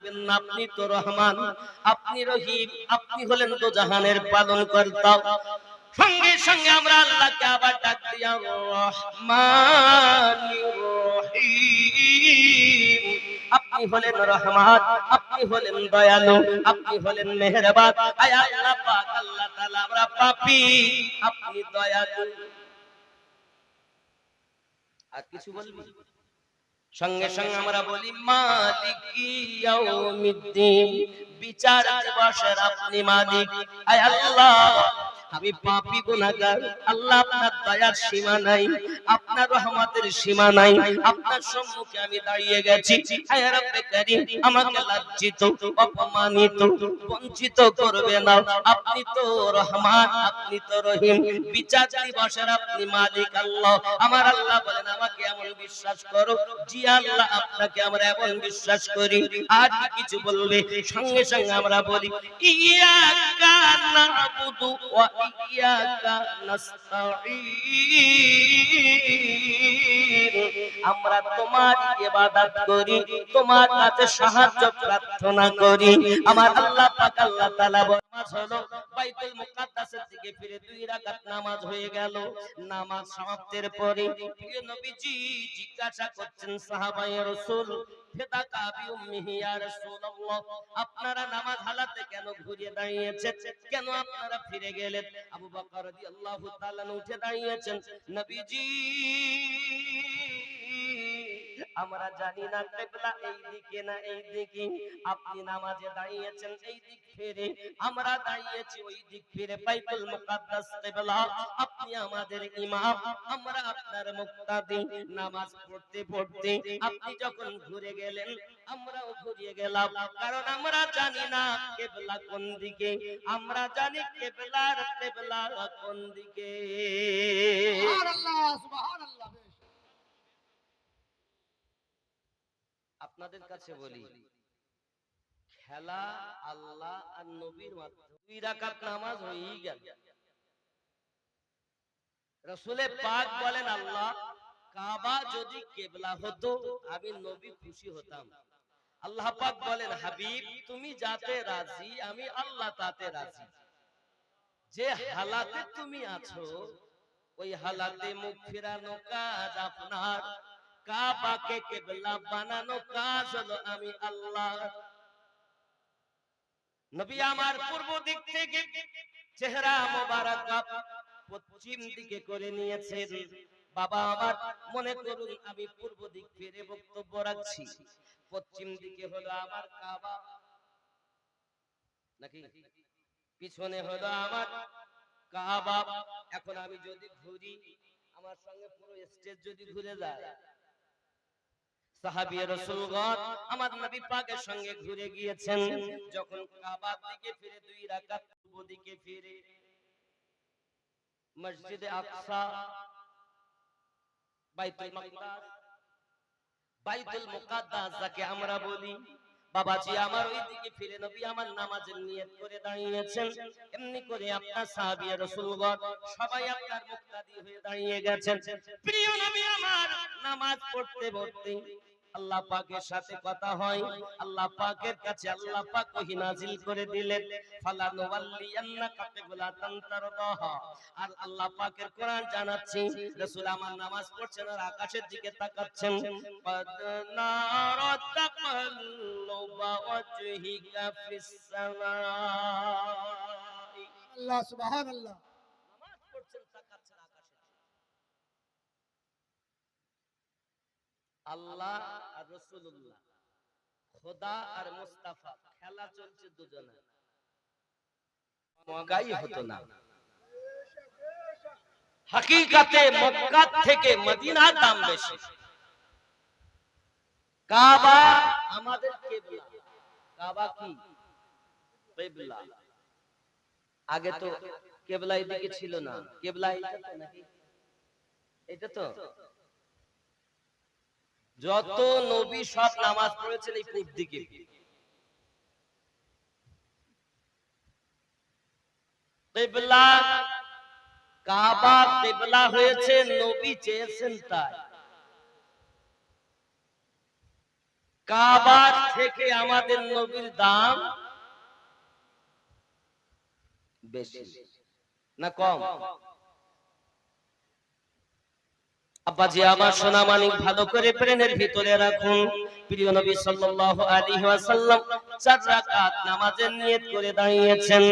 করবেন না, আপনি তো রহমান, আপনি রহিম, আপনি হলেন তো জাহানের পালন কর্তা। সঙ্গে সঙ্গে আমরা আল্লাহকে আবার ডাক দিয়া রহমানির রহিম, আপনি হলেন রহমান, আপনি হলেন দয়ালু, আপনি হলেন মেহেরবান। আয় আল্লাহ পাক, আল্লাহ তাআলা আমরা পাপী, আপনি দয়ালু। আর কিছু বলবি? সঙ্গে সঙ্গে আমরা বলি মালিকি ইয়াউমিদ্দিন, বিচার দিবসের আপনি মালিক। আয় আল্লাহ, আমি পাপী গুনাহগার, আল্লাহ আপনার দয়ার সীমা নাই, আপনার রহমতের সীমা নাই, আপনার সম্মুখে আমি দাঁড়িয়ে গেছি। আয় রব্বে কারীম, আমাকে লজ্জিত, অপমানিত, বঞ্চিত করবে না। আপনি তো রহমান, আপনি তো রহিম, বিচার দিবসের আপনি মালিক। আল্লাহ, আমার আল্লাহ বলেন আমাকে এমন বিশ্বাস করো। জি আল্লাহ, আপনাকে আমরা এমন বিশ্বাস করি। আর কিছু বলবে? সঙ্গে সঙ্গে আমরা বলি ইয়াকা না'বুদু ওয়া ইয়াকা নাস্তাঈন, আমরা তোমার ইবাদত করি, তোমার কাছে সাহায্য প্রার্থনা করি। আমার আল্লাহ পাক আল্লাহ তাআলা নামাজ হলো বাইতুল মুকাদ্দাসের দিকে ফিরে 2 রাকাত নামাজ হয়ে গেল। নামাজ সমাপ্তির পরে প্রিয় নবীজি জিজ্ঞাসা করছেন সাহাবায়ে রাসূল, ফিদাকা বিউম্মিহি ইয়া রাসূলুল্লাহ, আপনারা নামাজ হালাতে কেন ঘুরে দাঁড়িয়েছেন, কেন আপনারা ফিরে গেলেন? আবু বকর রাদিয়াল্লাহু তাআলা উঠে দাঁড়িয়েছেন, নবীজি আমরা জানি না কিবলা এই দিকে না এই দিকে, আপনি নামাজে দাঁড়িয়েছেন এই দিক ফিরে, আমরা দাঁড়িয়েছি ওই দিক ফিরে, বাইতুল মুকাদ্দাস কিবলা, আপনি আমাদের ইমাম, আমরা আপনার মুক্তাদি। নামাজ পড়তে পড়তে আপনি যখন ঘুরে গেলেন, আমরাও ঘুরে গেলাম, কারণ আমরা জানি না কিবলা কোন দিকে, আমরা জানি কিবলার কিবলা কোন দিকে। সুবহানাল্লাহ, সুবহানাল্লাহ। আপনাদের কাছে বলি, খেলা আল্লাহ আর নবীর মাধ্যমে 2 রাকাত নামাজ হয়েই গেল। রাসূলে পাক বলেন আল্লাহ, কাবা যদি কিবলা হতো আমি নবী খুশি হতাম। আল্লাহ পাক বলেন হাবিব, তুমি যাতে রাজি আমি আল্লাহ তাতে রাজি। যে হালাতে তুমি আছো ওই হালাতে মুখ ফিরানো কাজ আপনার, কাবাকে কিবলা বানানো কাজ হলো আমি আল্লাহ। নবী আমার পূর্ব দিক থেকে চেহারা মোবারক পশ্চিম দিকে করে নিয়েছেন। বাবা আমার মনে করুন আমি পূর্ব দিক ফিরে বক্তব্য রাখছি, পশ্চিম দিকে হলো আমার কাবা, নাকি পিছনে হলো আমার কাবা। এখন আমি যদি ঘুরি, আমার সঙ্গে পুরো স্টেজ যদি ঘুরে যায়, সাহাবী রাসূলগণ আমার নবী পাকের সঙ্গে ঘুরে গিয়েছেন, যখন কাবার দিকে ফিরে 2 রাকাত পূর্ব দিকে ফিরে মসজিদে আকসা, বাইতুল মাকদাস, বাইতুল মুকাদ্দাস যাকে আমরা বলি, বাবাজি আমার ওই দিকে ফিরে নবী আমার নামাজের নিয়ত করে দাঁড়িয়েছেন। এমনি করে আপনার সাহাবী রাসূলগণ সবাই আপনার মুক্তাদি হয়ে দাঁড়িয়ে গেছেন। প্রিয় নবী আমার নামাজ পড়তে পড়তে আল্লাহ পাকের সাথে কথা হয়, আল্লাহ পাকের কাছে আল্লাহ পাক ওহী নাজিল করে দিলেন, ফালানুওয়াল্লিয়ান্নাকা কিবলাতান তারদাহা। আর আল্লাহ পাকের কোরআন জানাচ্ছি, রাসূল আমার নামাজ পড়ছেন আর আকাশের দিকে তাকাচ্ছেন, قد نرى تقلب وجهك في السماء। আল্লাহ, সুবহানাল্লাহ। নামাজ পড়ছেন তাকাচ্ছেন আকাশে। আল্লাহ আর রাসূলুল্লাহ, খোদা আর মুস্তাফা, খেলা চলছে দুজনে, মগাই হতো না। হাকিকাতে মক্কা থেকে মদিনার দাম বেশি। কাবা আমাদের কিবলা, কাবা কি কিবলা। আগে তো কিবলা এদিকে ছিল না, কিবলা এটা তো নাকি, এটা তো যত নবী সব নামাজ পড়েছেন এই পূর্ব দিকে। কিবলা কাবা কিবলা হয়েছে নবী চেয়েছেন তাই। কাবার থেকে আমাদের নবীর দাম বেশি না কম? আব্বাজি আমার সোনা মানিক ভালো করে প্রেমের ভিতরে রাখুন। প্রিয় নবী সাল্লাল্লাহু আলাইহি ওয়াসাল্লাম 4 রাকাত নামাজের নিয়ত করে দাঁড়িয়েছেন।